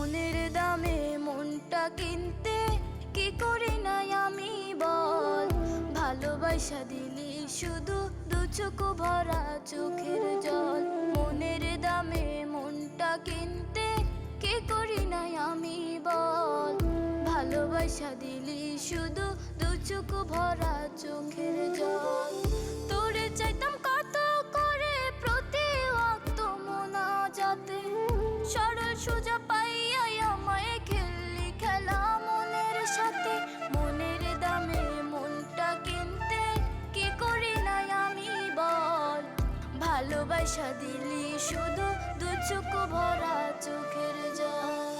মনের দামে মনটা কিনতে কি করি নাই আমি বল। ভালোবাসা দিলি শুধু দু চোখ ভরা চোখের জল। মনের দামে মনটা কিনতে কি করি নাই আমি বল। ভালোবাসা দিলি শুধু দু চোখ ভরা চোখের জল। তোরে চাইতাম কত করে প্রতি ওয়াক্ত মোনাজাতে, সরল সোজা পাইয়াই আমায় খেললি খেলা মনের সাথে। মনের দামে মনটা কিনতে কি করি নাই আমি বল। ভালোবাসা দিলি শুধু দু চোখ ভরা চোখের জল।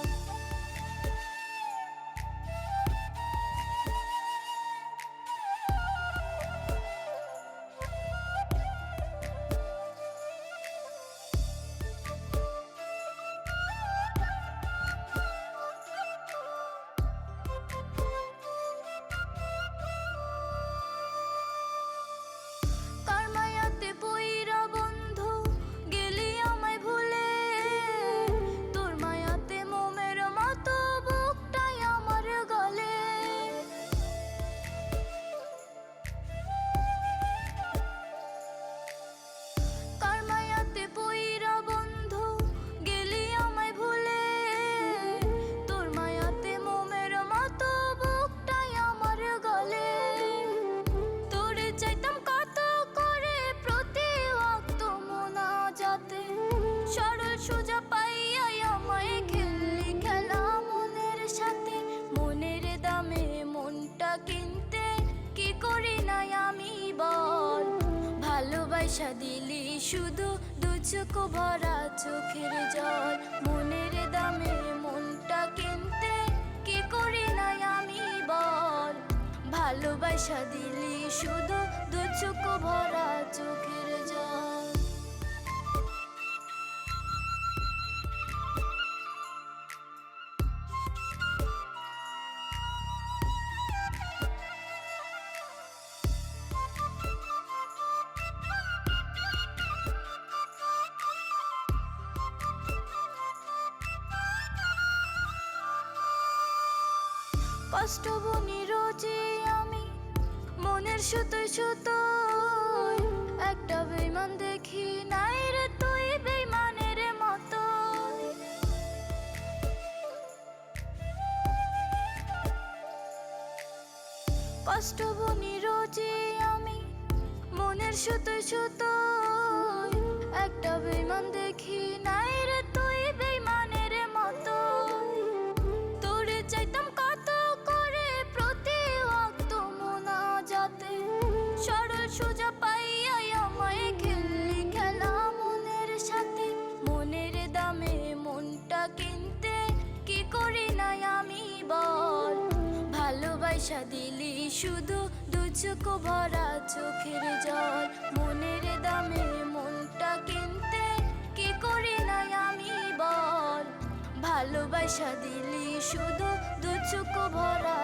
সরল সোজা পাইয়াই আমায় খেললি খেলা মনের সাথে। মনের দামে মনটা কিনতে কি করি নাই আমি বল। ভালোবাসা দিলি শুধু দু চোখ ভরা চোখের জল। মনের দামে মনটা কিনতে কি করি নাই আমি বল। ভালোবাসা দিলি শুধু দু চোখ ভরা চোখের জল। কষ্ট বুনি রোজে আমি মনের সুতোয় সুতোয়, একটা বেইমান দেখি নাই রে তুই বেইমানের মতো। কষ্ট বুনি রোজে আমি মনের সুতোয় সুতোয়, একটা বেইমান দেখি নাই রে তুই বেইমানের মতো। তোরে চাইতাম কত করে প্রতি ওয়াক্ত মোনাজাতে, সরল সোজা পাইয়াই আমায় খেললি খেলা মনের সাথে। মনের দামে মনটা কিনতে কি করি নাই আমি বল। ভালোবাসা দিলি শুধু দু চোখ ভরা চোখের জল। মনের দামে মনটা কিনতে কি করি নাই আমি বল। ভালোবাসা দিলি শুধু দু চোখ ভরা